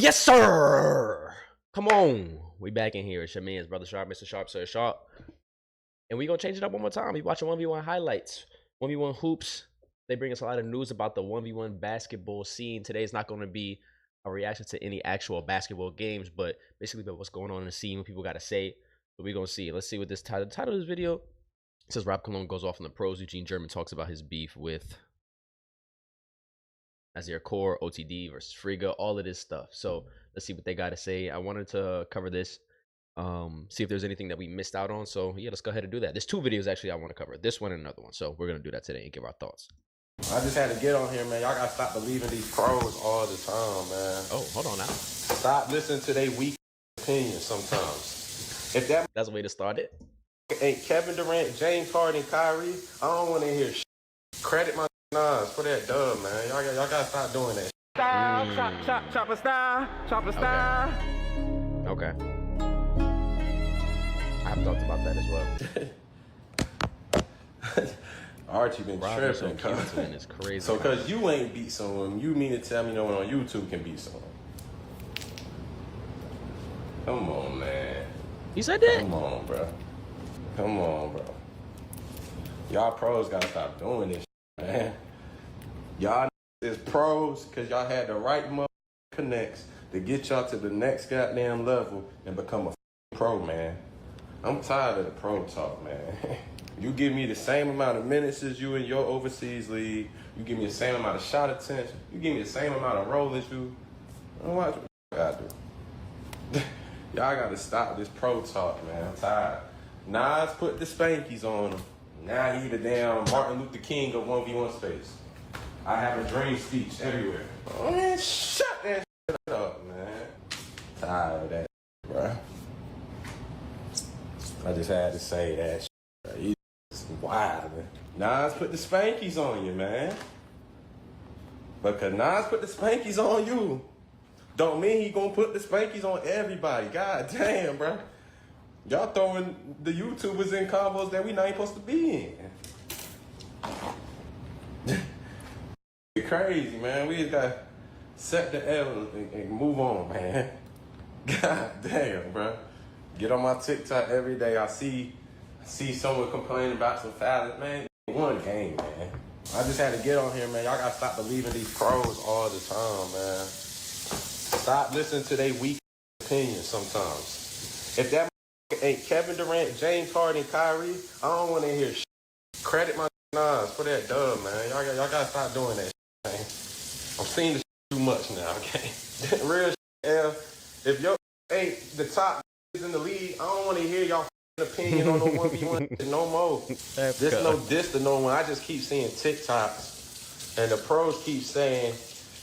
yes, sir. Come on. We back in here. It's your man's Brother Sharp, Mr. Sharp, Sir Sharp. And we going to change it up one more time. We watching 1v1 highlights, 1v1 hoops. They bring us a lot of news about the 1v1 basketball scene. Today is not going to be a reaction to any actual basketball games, but basically about what's going on in the scene, what people got to say. So we're going to see. Let's see what this title. The title of this video says Rob Cologne goes off on the pros. Eugene German talks about his beef with Azir Core, OTD versus Friga, all of this stuff. So let's see what they got to say. I wanted to cover this, see if there's anything that we missed out on. So yeah, let's go ahead and do that. There's two videos actually I want to cover, this one and another one. So we're going to do that today and give our thoughts. I just had to get on here, man. Y'all got to stop believing these pros all the time, man. Oh, hold on now. Stop listening to their weak opinions sometimes. If that's the way to start it. Ain't Kevin Durant, James Harden, Kyrie, I don't want to hear credit my Nas for that dub, man. Y'all got to stop doing that. Style, chopper style, chopper style. Okay. I have thoughts about that as well. Archie been tripping. So it's crazy. So because you ain't beat someone, you mean to tell me no one on YouTube can beat someone? Come on, man. You said that? Come on, bro. Come on, bro. Y'all pros gotta stop doing this, man. Y'all is pros because y'all had the right connects to get y'all to the next goddamn level and become a pro, man. I'm tired of the pro talk, man. You give me the same amount of minutes as you in your overseas league. You give me the same amount of shot attempts. You give me the same amount of roll as you. I don't watch what I do. Y'all gotta stop this pro talk, man. I'm tired. Nas put the spankies on him. Now he the damn Martin Luther King of 1v1 space. I have a dream speech everywhere. Oh, man, shut that shit up, man. Tired of that, bro. I just had to say that shit, bro. It's wild, man. Nas put the spankies on you, man. Because Nas put the spankies on you, don't mean he gonna put the spankies on everybody. God damn, bro. Y'all throwing the YouTubers in combos that we not even supposed to be in. It's crazy, man. We just gotta set the L and move on, man. God damn, bro. Get on my TikTok every day. I see someone complaining about some fouls, man. One game, man. I just had to get on here, man. Y'all gotta stop believing these pros all the time, man. Stop listening to their weak opinions sometimes. If that ain't Kevin Durant, James Harden, Kyrie, I don't want to hear credit my Nas for that dub, man. Y'all gotta stop doing that, man. I'm seeing this too much now, okay? Real L. If your ain't the top in the league, I don't want to hear y'all opinion on no 1v1 no more. There's no diss to no one. I just keep seeing TikToks, and the pros keep saying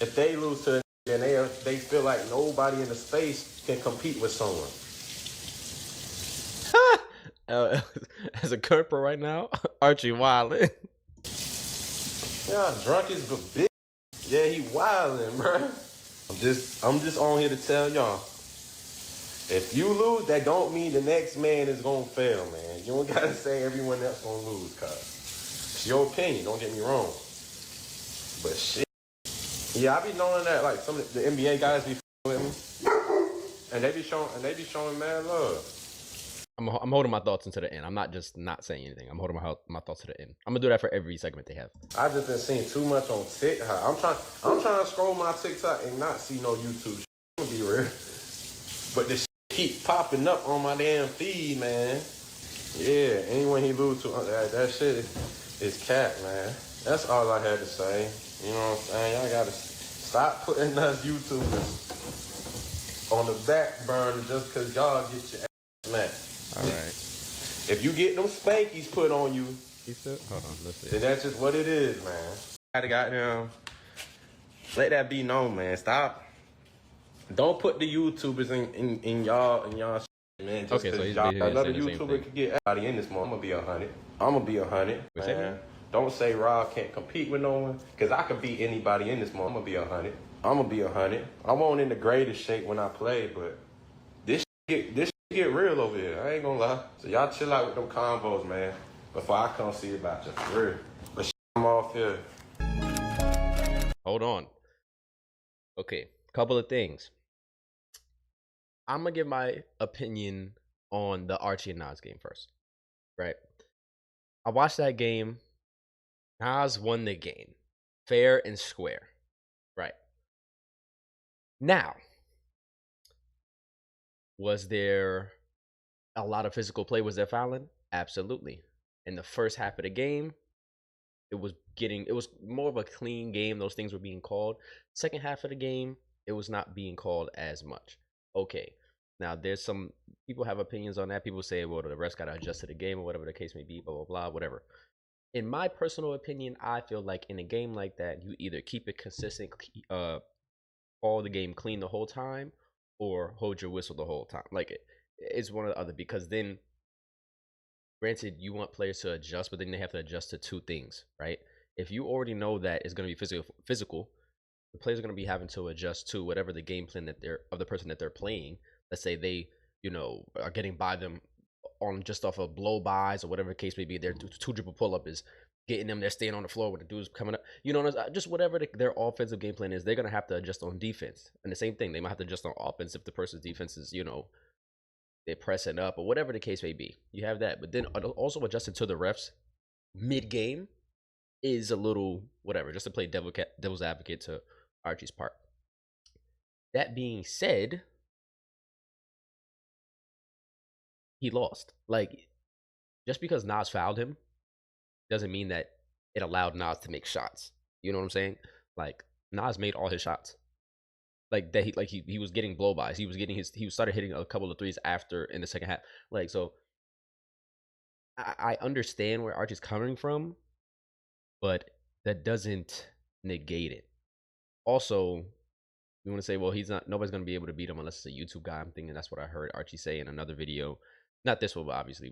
if they lose to then they feel like nobody in the space can compete with someone. As a current pro right now, Archie wildin'. Yeah, drunk is a bitch. Yeah, he wildin', bro. I'm just on here to tell y'all. If you lose, that don't mean the next man is gonna fail, man. You don't gotta say everyone else gonna lose, cuz it's your opinion, don't get me wrong. But shit. Yeah, I be knowing that like some of the NBA guys be with me. And they be showing mad love. I'm holding my thoughts into the end. I'm not just not saying anything. I'm holding my thoughts to the end. I'm gonna do that for every segment they have. I just been seeing too much on TikTok. I'm trying to scroll my TikTok and not see no YouTube shit. I'm gonna be real. But this keep popping up on my damn feed, man. Yeah, anyone he lose to, that shit is cat, man. That's all I had to say. You know what I'm saying? Y'all gotta stop putting us YouTubers on the back burner just because y'all get your ass smacked. All right. If you get them spankies put on you, hold on, let's see. then that's just what it is, man. Gotta goddamn let that be known, man. Stop. Don't put the YouTubers in y'all shit, man. Just okay, so y'all, another YouTuber could get everybody in this moment. I'm gonna be 100. Man. Don't say Rob can't compete with no one, cause I can beat anybody in this moment. I'm gonna be 100. I won't in the greatest shape when I play, but this get real over here. I ain't gonna lie. So y'all chill out with them combos, man. Before I come see about you for real. But I'm off here. Hold on. Okay, couple of things. I'm gonna give my opinion on the Archie and Nas game first, right? I watched that game. Nas won the game, fair and square, right? Now, was there a lot of physical play? Was there fouling? Absolutely. In the first half of the game, it was more of a clean game. Those things were being called. Second half of the game, it was not being called as much. Okay. Now there's some people have opinions on that. People say, well, the refs gotta adjust to the game or whatever the case may be, blah blah blah, whatever. In my personal opinion, I feel like in a game like that, you either keep it consistent, call the game clean the whole time, or hold your whistle the whole time. Like it's one or the other, because then granted, you want players to adjust, but then they have to adjust to two things, right? If you already know that it's going to be physical, the players are going to be having to adjust to whatever the game plan that they're of the person that they're playing. Let's say they, are getting by them on just off of blow bys or whatever the case may be. Their two dribble pull up is getting them. They're staying on the floor when the dude's coming up. Just whatever their offensive game plan is, they're going to have to adjust on defense. And the same thing, they might have to adjust on offense if the person's defense is, they're pressing up or whatever the case may be. You have that, but then also adjusting to the refs mid game is a little whatever, just to play devil's advocate to Archie's part. That being said, he lost. Like, just because Nas fouled him doesn't mean that it allowed Nas to make shots. You know what I'm saying? Like, Nas made all his shots. Like that, he was getting blow bys. He started hitting a couple of threes after in the second half. Like, so I understand where Archie's coming from, but that doesn't negate it. Also, you want to say, well, nobody's gonna be able to beat him unless it's a YouTube guy. I'm thinking that's what I heard Archie say in another video. Not this one, obviously,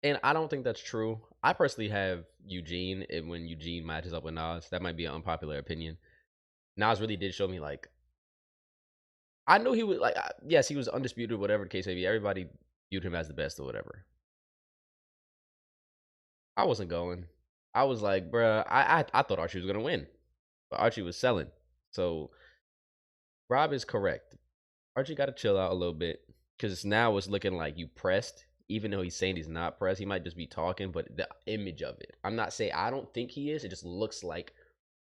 and I don't think that's true. I personally have Eugene, and when Eugene matches up with Nas, that might be an unpopular opinion. Nas really did show me, like, I knew he was like, yes, he was undisputed, whatever the case may be. Everybody viewed him as the best or whatever. I wasn't going. I was like, bruh, I thought Archie was gonna win, but Archie was selling. So Rob is correct. Archie got to chill out a little bit, because now it's looking like you pressed, even though he's saying he's not pressed. He might just be talking, but the image of it. I'm not saying I don't think he is. It just looks like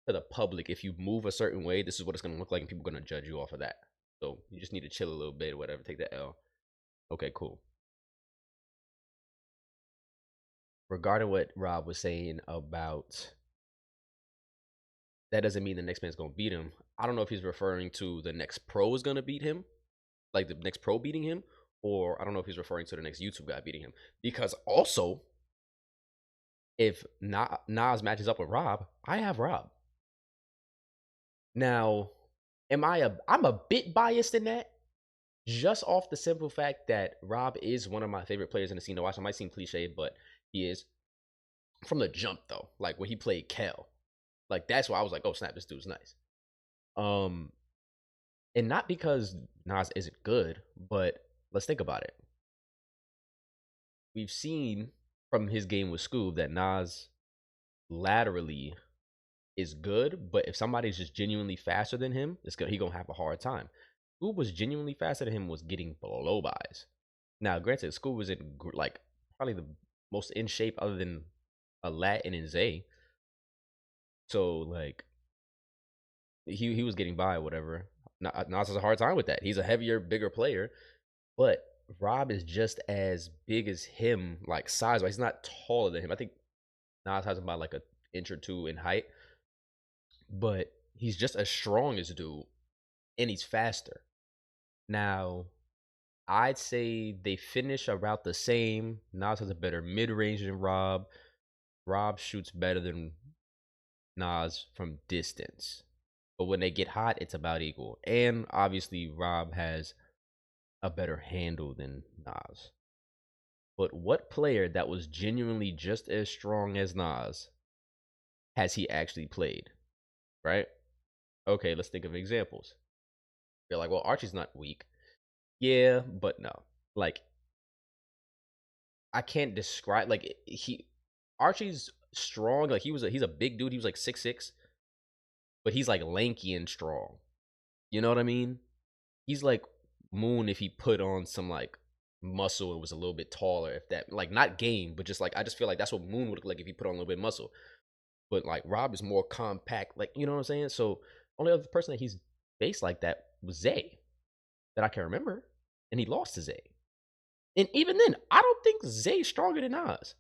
to the public, if you move a certain way, this is what it's gonna look like, and people are gonna judge you off of that. So you just need to chill a little bit or whatever. Take the L. Okay, cool. Regarding what Rob was saying about that doesn't mean the next man's gonna beat him. I don't know if he's referring to the next pro is gonna beat him, like the next pro beating him, or I don't know if he's referring to the next YouTube guy beating him. Because also, if Nas matches up with Rob, I have Rob. Now, I'm a bit biased in that, just off the simple fact that Rob is one of my favorite players in the scene to watch. It might seem cliche, but he is. From the jump, though, like when he played Kel, like that's why I was like, oh snap, this dude's nice. And not because Nas isn't good, but let's think about it. We've seen from his game with Scoob that Nas laterally is good, but if somebody's just genuinely faster than him, he gonna have a hard time. Scoob was genuinely faster than him, was getting blow bys. Now, granted, Scoob was in like probably the most in shape other than a Latin and Zay. So like he was getting by or whatever. Nas has a hard time with that. He's a heavier, bigger player, but Rob is just as big as him, like size wise. He's not taller than him. I think Nas has about like an inch or two in height, but he's just as strong as dude, and he's faster. Now, I'd say they finish about the same. Nas has a better mid range than Rob. Rob shoots better than Nas from distance. But when they get hot, it's about equal. And obviously, Rob has a better handle than Nas. But what player that was genuinely just as strong as Nas has he actually played? Right? Okay, let's think of examples. You're like, well, Archie's not weak. Yeah, but no. Like, I can't describe, like, Archie's strong. Like, he's a big dude. He was like 6'6", but he's like lanky and strong. You know what I mean? He's like Moon if he put on some like muscle and was a little bit taller. If that like not game, but just like I just feel like that's what Moon would look like if he put on a little bit of muscle. But like Rob is more compact, like you know what I'm saying. So only other person that he's faced like that was Zay that I can remember, and he lost to Zay. And even then, I don't think Zay's stronger than Nas.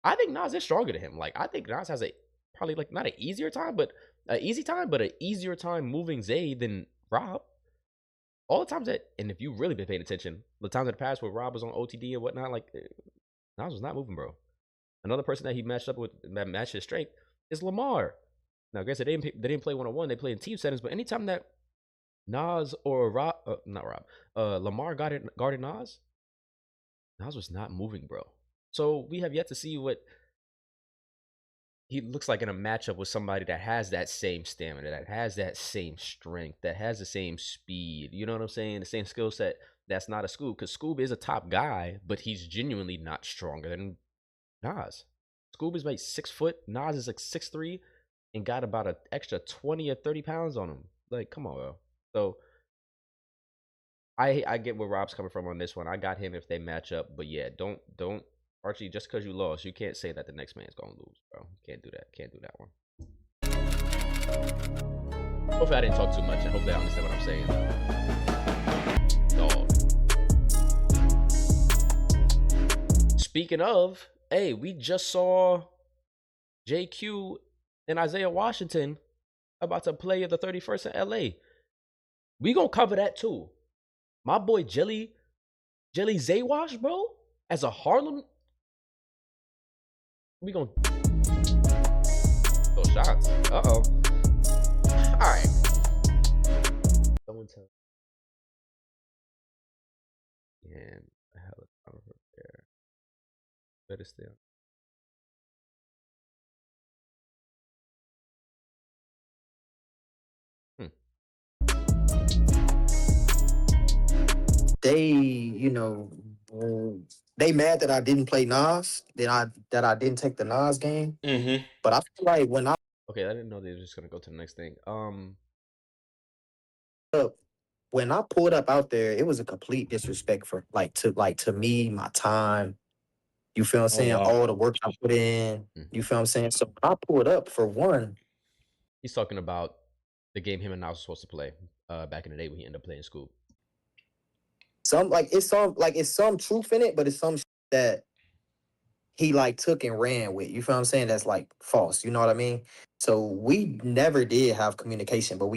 I think Nas is stronger than him. Like I think Nas has a probably like not an easier time, but an easy time, but an easier time moving Zay than Rob. All the times that, and if you've really been paying attention, the times in the past where Rob was on OTD and whatnot, like Nas was not moving, bro. Another person that he matched up with that matched his strength is Lamar. Now, I guess they didn't play 1-on-1, they played in team settings, but anytime that Nas or Rob, not Rob, Lamar guarded Nas, Nas was not moving, bro. So we have yet to see what he looks like in a matchup with somebody that has that same stamina, that has that same strength, that has the same speed. You know what I'm saying? The same skill set. That's not a Scoob, because Scoob is a top guy, but he's genuinely not stronger than Nas. Scoob is like 6 foot. Nas is like 6'3", and got about an extra 20 or 30 pounds on him. Like, come on, bro. So I get where Rob's coming from on this one. I got him if they match up, but yeah, don't Archie, just because you lost, you can't say that the next man's gonna lose, bro. Can't do that. Can't do that one. Hopefully I didn't talk too much, and hopefully I understand what I'm saying. Dog. Speaking of, hey, we just saw JQ and Isaiah Washington about to play at the 31st in LA. We gonna cover that too. My boy Jelly Zaywash, bro, as a Harlem. We gonna throw shots. Uh-oh. All right. Someone tell. And the hell is over there? Better still. They, they mad that I didn't play Nas, that I didn't take the Nas game. Mm-hmm. But I feel like Okay, I didn't know they were just gonna go to the next thing. when I pulled up out there, it was a complete disrespect for to me, my time. You feel what I'm saying? wow. All the work I put in. You feel what I'm saying? So when I pulled up for one. He's talking about the game him and Nas were supposed to play back in the day when he ended up playing Scoop. It's some truth in it, but it's some that he like took and ran with. You feel what I'm saying? That's like false. You know what I mean? So we never did have communication, but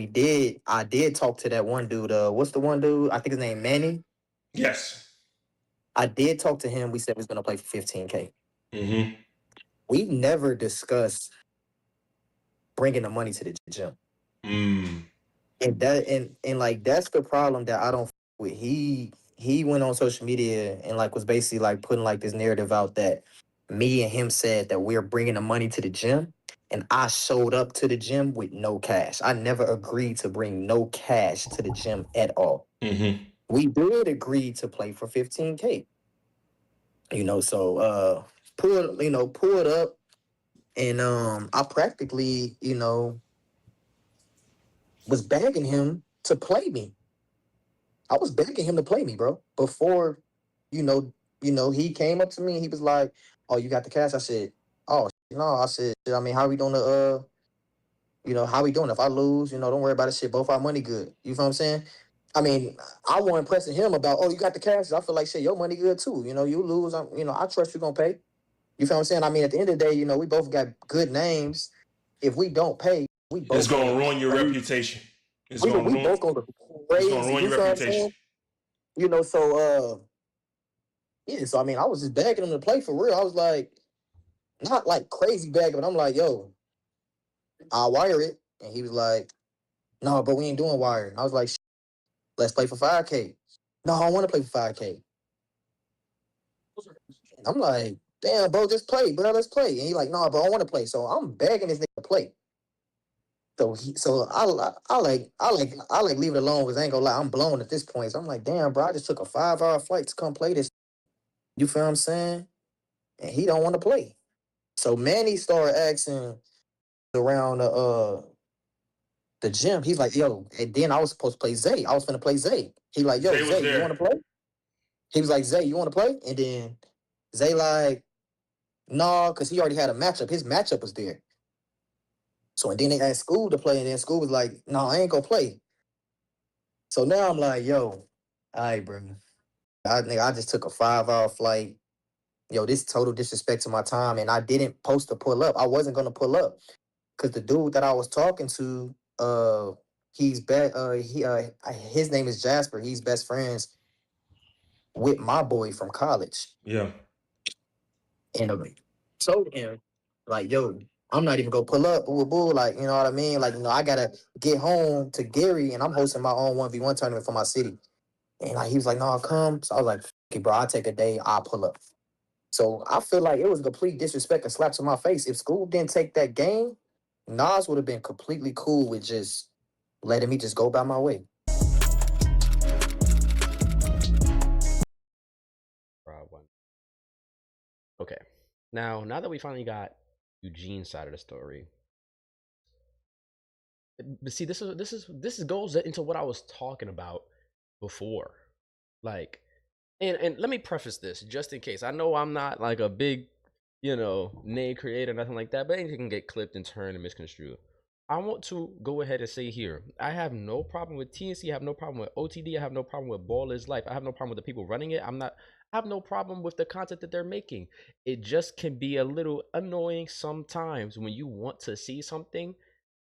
I did talk to that one dude. What's the one dude? I think his name Manny. Yes. I did talk to him. We said we was gonna play for 15K. Mm-hmm. We never discussed bringing the money to the gym. And like that's the problem that I don't with. He went on social media and like was basically like putting like this narrative out that me and him said that we're bringing the money to the gym, and I showed up to the gym with no cash. I never agreed to bring no cash to the gym at all. Mm-hmm. We did agree to play for 15K. So pulled up, and I practically, was begging him to play me. I was begging him to play me, bro. Before, he came up to me and he was like, "Oh, you got the cash?" I said, "Oh, no." I said, "I mean, how we doing how we doing? If I lose, don't worry about it. Shit, both our money good. You feel what I'm saying?" I mean, I wasn't pressing him about, "Oh, you got the cash." I feel like, shit, your money good too. You lose, I trust you gonna pay. You feel what I'm saying? I mean, at the end of the day, we both got good names. If we don't pay, we both It's gonna ruin your reputation. We both gonna look crazy. It's gonna ruin your reputation. So I mean, I was just begging him to play for real. I was like, not like crazy begging, but I'm like, "Yo, I'll wire it." And he was like, "No, but we ain't doing wiring." I was like, "Let's play for 5K." "No, I want to play for 5K." I'm like, "Damn, bro, just play, bro. Let's play." And he like, "No, bro, I want to play." So I'm begging this nigga to play. So I leave it alone because I ain't gonna lie, I'm blown at this point. So I'm like, damn, bro, I just took a 5-hour flight to come play this. You feel what I'm saying? And he don't want to play. So Manny started asking around the gym. He's like, yo, and then I was supposed to play Zay. I was finna play Zay. He like, yo, Zay was Zay, you there. want to play? He was like, Zay, you want to play? And then Zay like, no, because he already had a matchup. His matchup was there. So and then they asked School to play, and then School was like, no, I ain't gonna play. So now I'm like, yo, all right, bro. I just took a 5 hour flight. Yo, this total disrespect to my time, and I didn't post to pull up. I wasn't gonna pull up because the dude that I was talking to, he's his name is Jasper. He's best friends with my boy from college, Yeah. and I told him like, yo, I'm not even gonna pull up, boo, boo, like, you know what I mean? Like, I gotta get home to Gary, and I'm hosting my own 1v1 tournament for my city. And like, he was like, no, I'll come. So I was like, okay, bro, I'll take a day, I'll pull up. So I feel like it was a complete disrespect and slap to my face. If School didn't take that game, Nas would have been completely cool with just letting me just go by my way. Okay. Now that we finally got Eugene's side of the story, but see, this goes into what I was talking about before. Like, and let me preface this just in case. I know I'm not like a big, name creator, nothing like that, but anything can get clipped and turned and misconstrued. I want to go ahead and say here, I have no problem with TNC. I have no problem with OTD. I have no problem with Baller's Life. I have no problem with the people running it. I have no problem with the content that they're making. It just can be a little annoying sometimes when you want to see something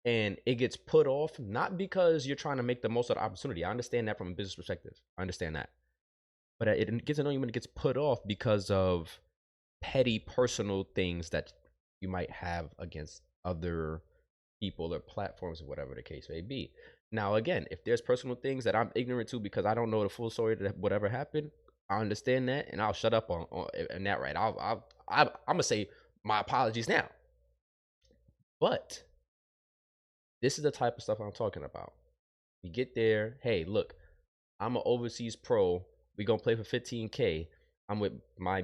and it gets put off, not because you're trying to make the most of the opportunity. I understand that from a business perspective. I understand that. But it gets annoying when it gets put off because of petty personal things that you might have against other people or platforms or whatever the case may be. Now, again, if there's personal things that I'm ignorant to because I don't know the full story that whatever happened, I understand that and I'll shut up on that. Right? I'm gonna say my apologies now. But this is the type of stuff I'm talking about. You get there, hey, look, I'm an overseas pro. We gonna play for 15K. I'm with my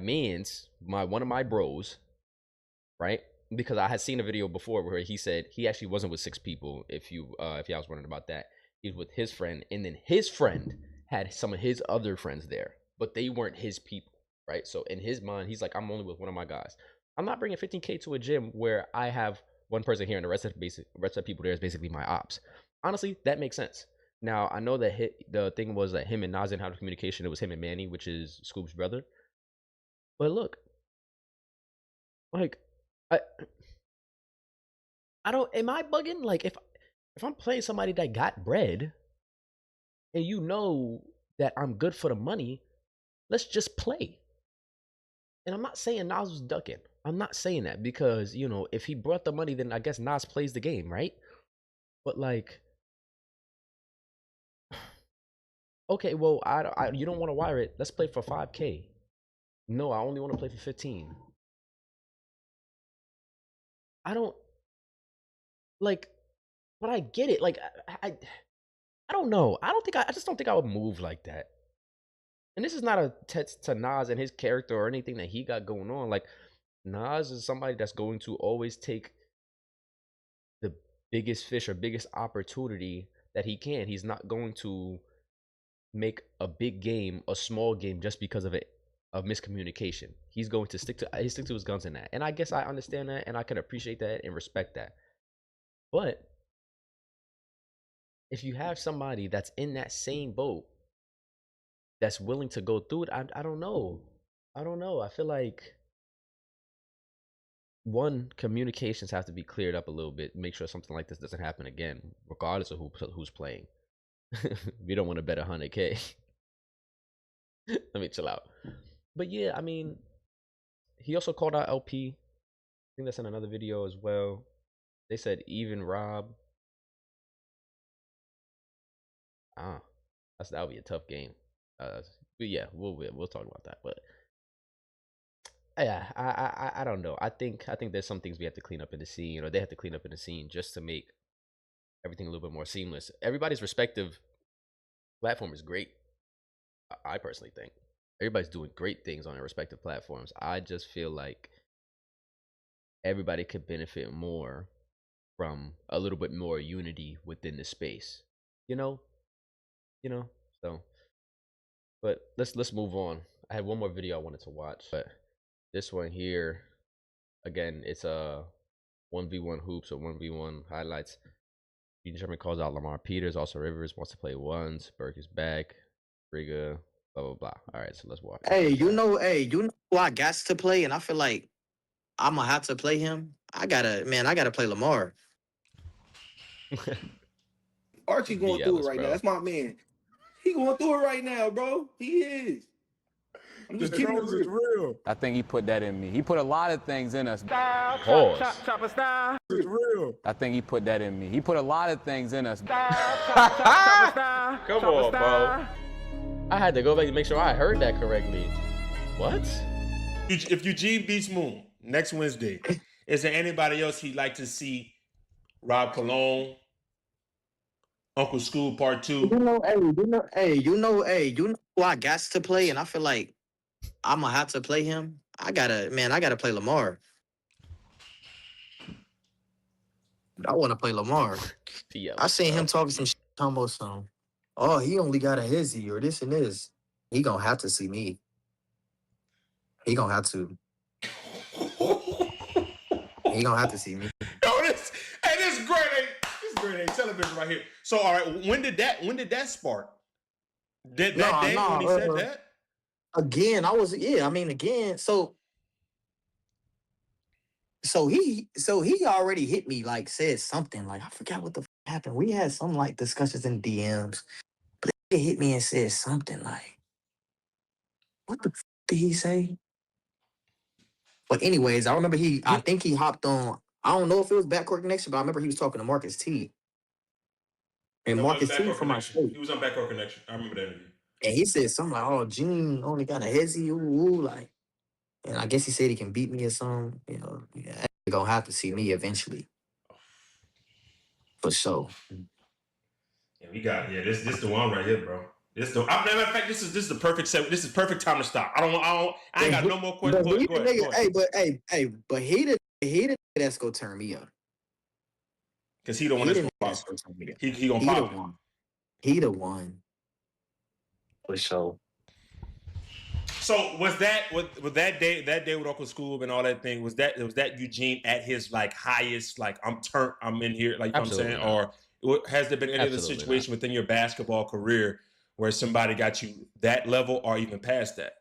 one of my bros, right? Because I had seen a video before where he said he actually wasn't with 6 people. If y'all was wondering about that, he was with his friend, and then his friend had some of his other friends there, but they weren't his people, right? So in his mind, he's like, I'm only with one of my guys. I'm not bringing 15K to a gym where I have one person here and the rest of the people there is basically my ops. Honestly, that makes sense. Now I know that the thing was that him and Nas didn't have communication. It was him and Manny, which is Scoop's brother. But look, like, I don't. Am I bugging? Like, if I'm playing somebody that got bread, and you know that I'm good for the money, let's just play. And I'm not saying Nas was ducking. I'm not saying that because if he brought the money, then I guess Nas plays the game, right? But like, okay, well, you don't want to wire it. Let's play for 5K. No, I only want to play for 15. I don't like, but I get it. Like, I don't know. I just don't think I would move like that. And this is not a text to Nas and his character or anything that he got going on. Like, Nas is somebody that's going to always take the biggest fish or biggest opportunity that he can. He's not going to make a big game a small game just because of miscommunication. He's going to stick to his guns in that. And I guess I understand that and I can appreciate that and respect that. But if you have somebody that's in that same boat that's willing to go through it, I don't know. I feel like communications have to be cleared up a little bit. Make sure something like this doesn't happen again, regardless of who's playing. We don't want to bet 100K. Let me chill out. But yeah, I mean, he also called out LP. I think that's in another video as well. They said even Rob. That would be a tough game. But yeah, we'll talk about that. But yeah, I don't know. I think there's some things we have to clean up in the scene, or they have to clean up in the scene just to make everything a little bit more seamless. Everybody's respective platform is great. I personally think everybody's doing great things on their respective platforms. I just feel like everybody could benefit more from a little bit more unity within the space. You know, So, but let's move on. I had one more video I wanted to watch, but this one here, again, it's a 1v1 hoops or 1v1 highlights. Eugene Sherman calls out Lamar Peters. Also, Rivers wants to play ones. Burke is back. Briga, blah blah blah. All right, so let's watch. Hey, you know who I got to play, and I feel like I'm gonna have to play him. I gotta play Lamar. Archie going through it right now. That's my man. He going through it right now, bro. He is. I'm just keeping it real. I think he put that in me. He put a lot of things in us. Pause. Chopper style. It's real. I think he put that in me. He put a lot of things in us. Come on, bro. I had to go back to make sure I heard that correctly. What? If Eugene beats Moon next Wednesday, is there anybody else he'd like to see? Rob Cologne, Uncle School Part 2. You know who I got to play, and I feel like I'm gonna have to play him. I gotta play Lamar. I want to play Lamar. I seen him talking some shit, talking about some. Oh, he only got a hizzy or this and this. He gonna have to see me. He gonna have to. He gonna have to see me. Yo, this is great. This is grade A television right here. So, all right, when did that spark? That day when he said that? Again, again. So he already hit me, like said something, like I forgot what the happened. We had some like discussions in DMs, but he hit me and said something like, what the did he say? But anyways, I remember I think he hopped on. I don't know if it was backcourt connection, but I remember he was talking to Marcus T. And Marcus T from my show. He was on backcourt connection. I remember that interview. And he said something like, "Oh, Gene only got a hezzy, ooh, like." And I guess he said he can beat me or something. You know, yeah, they're gonna have to see me eventually. For sure. Yeah, we got this the one right here, bro. Matter of fact, this is the perfect set. This is perfect time to stop. I ain't got no more questions. Go ahead. But he the that's gonna turn me up. Because he the one that's gonna pop. He gonna pop. He the one. For sure. So was that day with Uncle Scoob and all that thing? Was that Eugene at his like highest, like I'm in here, like you know what I'm saying? Or has there been any other situation within your basketball career where somebody got you that level or even past that?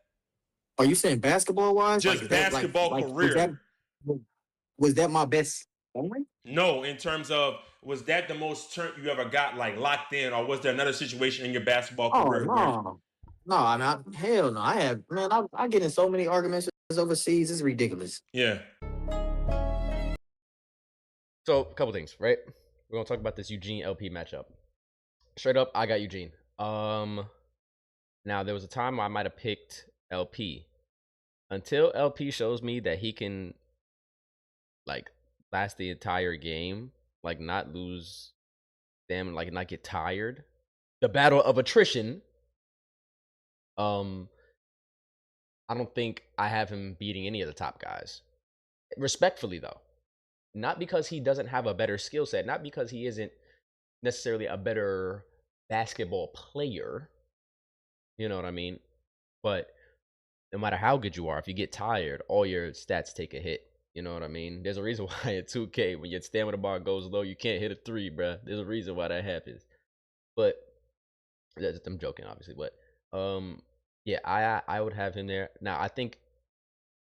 Are you saying basketball wise? Just basketball career. Was that my best moment? No, in terms of was that the most turn you ever got like locked in, or was there another situation in your basketball career? No, I'm not. Hell no. I get in so many arguments overseas. It's ridiculous. Yeah. So a couple things, right? We're gonna talk about this Eugene LP matchup. Straight up, I got Eugene. Now there was a time I might have picked LP. Until LP shows me that he can like last the entire game, like not lose them, like not get tired. The battle of attrition. I don't think I have him beating any of the top guys. Respectfully though. Not because he doesn't have a better skill set, not because he isn't necessarily a better basketball player. You know what I mean? But no matter how good you are, if you get tired, all your stats take a hit. You know what I mean? There's a reason why in 2K, when your stamina bar goes low, you can't hit a three, bruh. There's a reason why that happens. But I'm joking, obviously. But yeah, I would have him there. Now, I think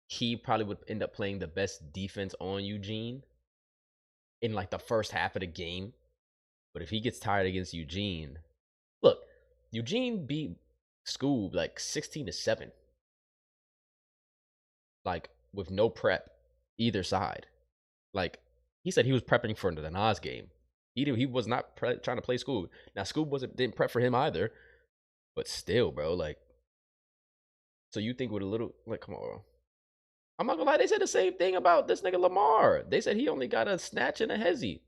he probably would end up playing the best defense on Eugene in like the first half of the game. But if he gets tired against Eugene, look, Eugene beat Scoob like 16-7. Like with no prep either side. Like he said he was prepping for the Nas game. He was not trying to play Scoob. Now Scoob didn't prep for him either. But still, bro, like, so you think with a little, like, come on, bro. I'm not gonna lie, they said the same thing about this nigga Lamar. They said he only got a snatch and a hezzy,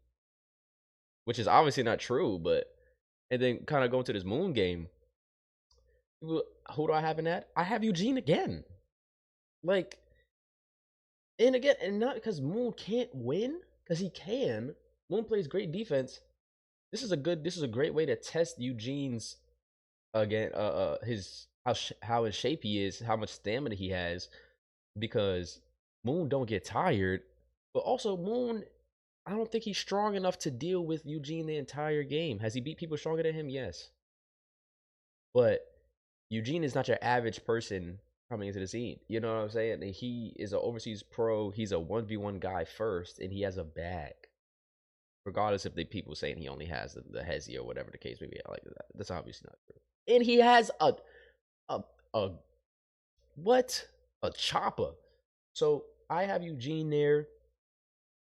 which is obviously not true, but, and then kind of going to this Moon game, who do I have in that? I have Eugene again. Like, and again, and not because Moon can't win, because he can, Moon plays great defense. This is a great way to test Eugene's again his how in shape he is, how much stamina he has, because Moon don't get tired, but also Moon, I don't think he's strong enough to deal with Eugene the entire game. Has he beat people stronger than him? Yes. But Eugene is not your average person coming into the scene. You know what I'm saying? He is an overseas pro. He's a 1v1 guy first, and he has a bag. Regardless if the people saying he only has the Hezi or whatever the case may be, like that. That's obviously not true. And he has a what? A chopper. So I have Eugene there.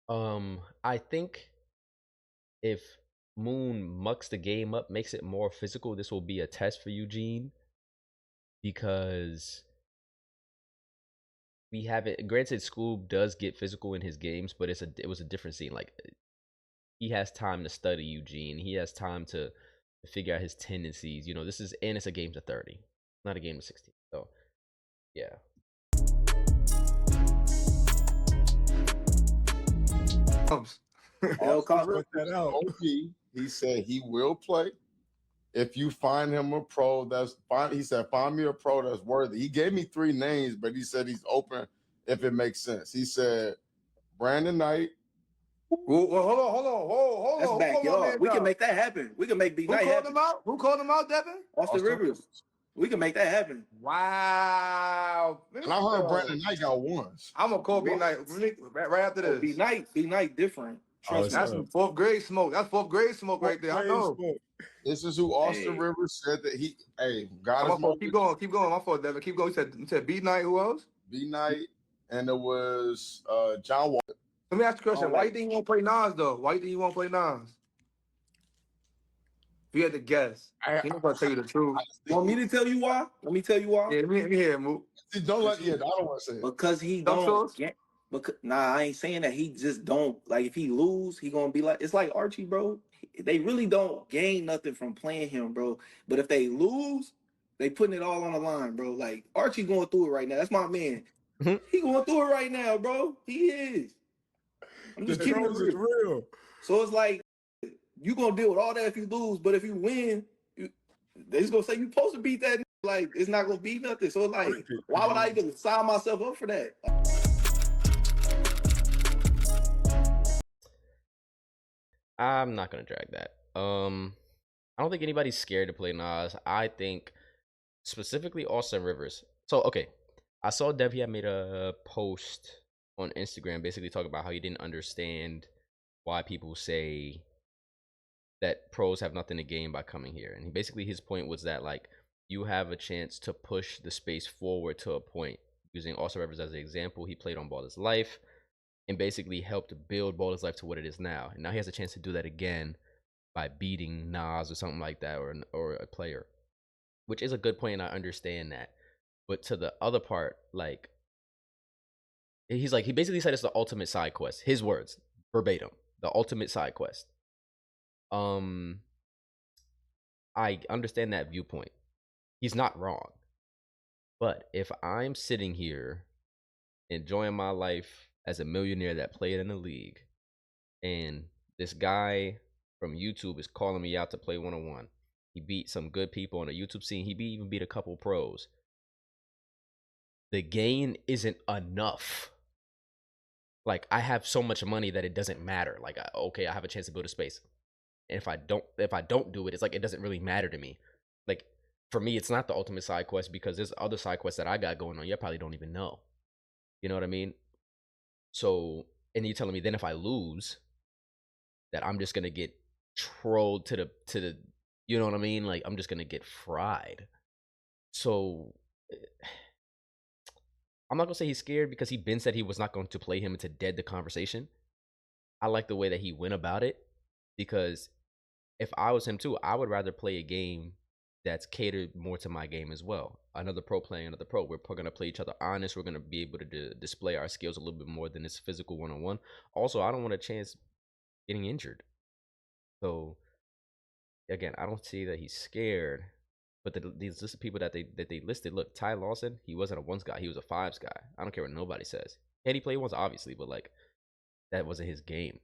I think if Moon mucks the game up, makes it more physical, this will be a test for Eugene, because we haven't. Granted, Scoob does get physical in his games, but it was a different scene. Like, he has time to study Eugene. He has time to figure out his tendencies. You know, it's a game to 30, not a game to 16. So, yeah. He said he will play if you find him a pro that's fine. He said, find me a pro that's worthy. He gave me 3 names, but he said he's open if it makes sense. He said Brandon Knight. Well, hold on. That's backyard. We can make that happen. We can make B Knight happen. Who called him out, Devin? Austin Rivers. We can make that happen. Wow. And I heard Brandon Knight got ones. I'm gonna call B Knight right after this. B Knight different. That's some 4th grade smoke. That's 4th grade smoke right there. I know. This is who Austin Rivers said that he. God is keep going. My fault, Devin. Keep going. You said B Knight. Who else? B Knight, and it was John Wall. Let me ask you a question. Why do you think you won't play Nas though? Why do you think you won't play Nas? If you had to guess, he's not gonna tell you the truth. Want me to tell you why? Let me tell you why. Yeah, let me hear him, Mook. Don't let. Yeah, I don't want to say it. Because he don't. I ain't saying that. He just don't, like, if he lose, he gonna be like, it's like Archie, bro. They really don't gain nothing from playing him, bro. But if they lose, they putting it all on the line, bro. Like, Archie going through it right now. That's my man. He going through it right now, bro. He is. I'm just keeping it real. So it's like, you gonna deal with all that if you lose, but if you win, they just gonna say you supposed to beat that. Like, it's not gonna be nothing. So it's like, why would I even sign myself up for that? I'm not gonna drag that. I don't think anybody's scared to play Nas. I think specifically Austin Rivers. So okay, I saw Dev had made a post on Instagram basically talking about how he didn't understand why people say that pros have nothing to gain by coming here. And basically his point was that, like, you have a chance to push the space forward to a point. Using Austin Rivers as an example, he played on Ball His Life and basically helped build Ball His Life to what it is now. And now he has a chance to do that again by beating Nas or something like that, or a player, which is a good point, and I understand that. But to the other part, like, he basically said it's the ultimate side quest. His words, verbatim, the ultimate side quest. I understand that viewpoint. He's not wrong. But if I'm sitting here enjoying my life as a millionaire that played in the league, and this guy from YouTube is calling me out to play one-on-one, he beat some good people on the YouTube scene. He even beat a couple pros. The gain isn't enough. Like, I have so much money that it doesn't matter. Like, okay, I have a chance to build a space. And if I don't do it, it's like it doesn't really matter to me. Like, for me, it's not the ultimate side quest because there's other side quests that I got going on. You probably don't even know. You know what I mean? So, and you're telling me then if I lose, that I'm just gonna get trolled to the you know what I mean? Like, I'm just gonna get fried. So I'm not gonna say he's scared because he been said he was not going to play him into dead the conversation. I like the way that he went about it, because if I was him too, I would rather play a game that's catered more to my game as well. Another pro playing another pro. We're going to play each other honest. We're going to be able to display our skills a little bit more than this physical one-on-one. Also, I don't want a chance getting injured. So, again, I don't see that he's scared. But these list of people that they listed, look, Ty Lawson, he wasn't a ones guy. He was a fives guy. I don't care what nobody says. Can he play ones? Obviously, but, like, that wasn't his game.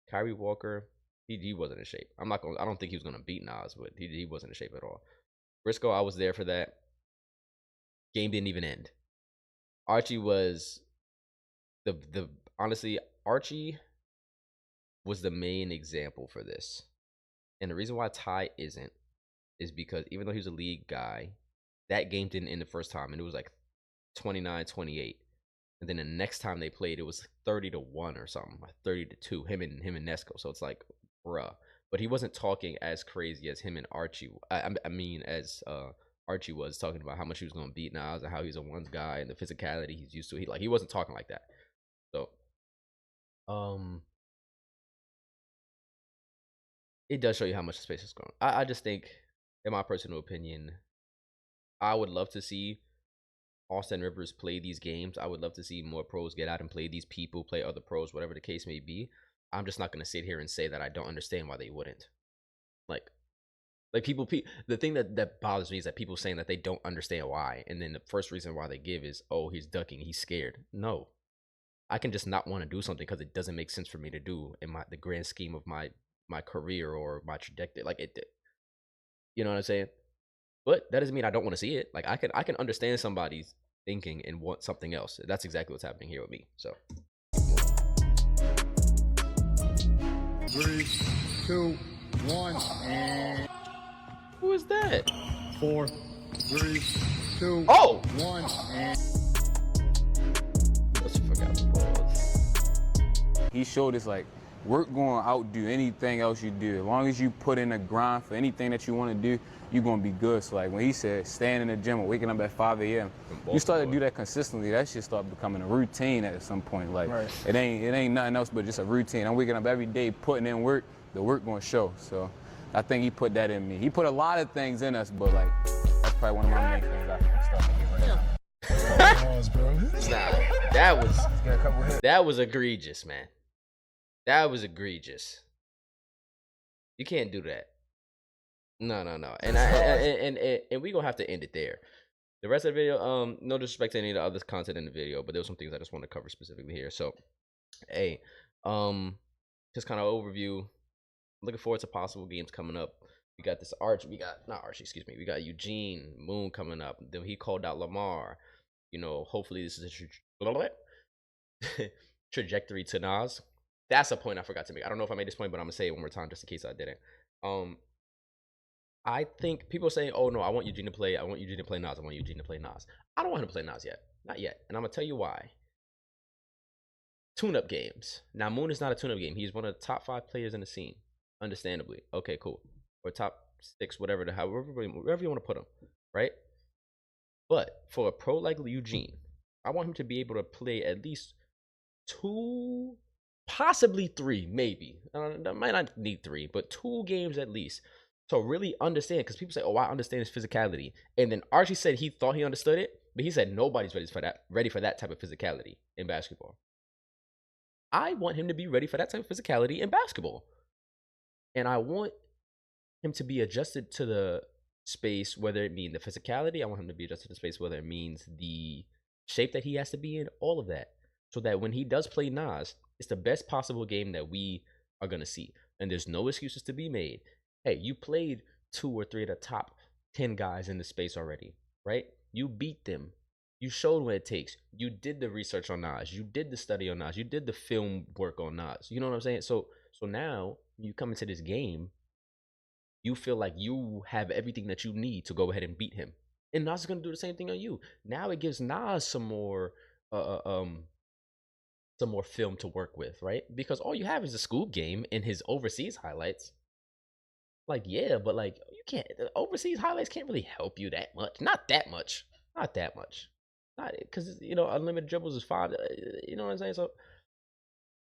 Kyrie Walker, he wasn't in shape. I don't think he was gonna beat Nas, but he wasn't in shape at all. Briscoe, I was there for that. Game didn't even end. Archie was the honestly, Archie was the main example for this. And the reason why Ty isn't is because even though he was a league guy, that game didn't end the first time, and it was like 29-28. And then the next time they played, it was 30-1 or something, like 30-2. Him and Nesco. So it's like, bruh. But he wasn't talking as crazy as him and Archie. I mean, as Archie was talking about how much he was gonna beat Nas and how he's a ones guy and the physicality he's used to. He wasn't talking like that. So, it does show you how much the space has grown. I just think, in my personal opinion, I would love to see Austin Rivers play these games. I would love to see more pros get out and play these people, play other pros, whatever the case may be. I'm just not going to sit here and say that I don't understand why they wouldn't. Like people, the thing that bothers me is that people saying that they don't understand why, and then the first reason why they give is, oh, he's ducking, he's scared. No, I can just not want to do something because it doesn't make sense for me to do in the grand scheme of my career or my trajectory. Like it, you know what I'm saying? But that doesn't mean I don't want to see it. Like I can understand somebody's thinking and want something else. That's exactly what's happening here with me. So 3, 2, 1, and who is that? 4, 3, 2, Oh! 1, and Let's forget the balls. He showed us like work going to outdo anything else you do. As long as you put in a grind for anything that you want to do, you're going to be good. So like when he said staying in the gym or waking up at 5 a.m., you start to do that consistently, that shit start becoming a routine at some point. Like it ain't nothing else but just a routine. I'm waking up every day putting in work, the work going to show. So I think he put that in me. He put a lot of things in us, but like that's probably one of my main things I'm starting to get right now. Nah, that was egregious, man. That was egregious. You can't do that. No. And we gonna have to end it there. The rest of the video, no disrespect to any of the other content in the video, but there were some things I just want to cover specifically here. So, hey, just kind of overview. Looking forward to possible games coming up. We got this we got Eugene Moon coming up. Then he called out Lamar. You know, hopefully this is a trajectory to Nas. That's a point I forgot to make. I don't know if I made this point, but I'm gonna say it one more time just in case I didn't. I think people saying, "Oh no, I want Eugene to play. I want Eugene to play Nas. I want Eugene to play Nas." I don't want him to play Nas yet, not yet, and I'm gonna tell you why. Tune-up games. Now, Moon is not a tune-up game. He's one of the top 5 players in the scene, understandably. Okay, cool. Or top 6, whatever wherever you want to put him, right? But for a pro like Eugene, I want him to be able to play at least 2, possibly 3, maybe. I might not need 3, but 2 games at least. So really understand, because people say, "Oh, I understand his physicality," and then Archie said he thought he understood it, but he said nobody's ready for that type of physicality in basketball. I want him to be ready for that type of physicality in basketball, and I want him to be adjusted to the space, whether it means the physicality. I want him to be adjusted to the space, whether it means the shape that he has to be in, all of that, so that when he does play Nas, it's the best possible game that we are gonna see, and there's no excuses to be made. Hey, you played 2 or 3 of the top 10 guys in the space already, right? You beat them. You showed what it takes. You did the research on Nas. You did the study on Nas. You did the film work on Nas. You know what I'm saying? So now you come into this game, you feel like you have everything that you need to go ahead and beat him. And Nas is gonna do the same thing on you. Now it gives Nas some more film to work with, right? Because all you have is a scoop game in his overseas highlights. Like, yeah, but like you can't, overseas highlights can't really help you that much. Not that much. Not because unlimited dribbles is 5. You know what I'm saying? So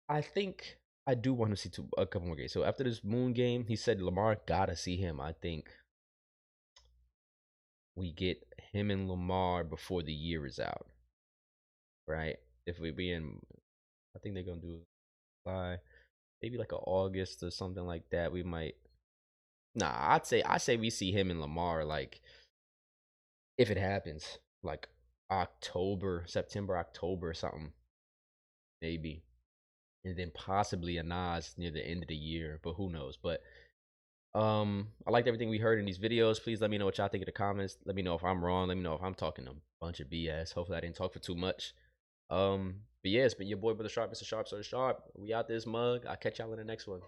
I think I do want to see a couple more games. So after this Moon game, he said Lamar gotta see him. I think we get him and Lamar before the year is out, right? If we be in, I think they're gonna do by maybe like a August or something like that. We might. Nah, I say we see him and Lamar, like, if it happens, like September, October, something, maybe. and then possibly a Nas near the end of the year, but who knows? But I liked everything we heard in these videos. Please let me know what y'all think in the comments. Let me know if I'm wrong. Let me know if I'm talking a bunch of BS. Hopefully I didn't talk for too much. But yeah, it's been your boy Brother Sharp, Mr. Sharp, so Sharp. We out this mug. I'll catch y'all in the next one.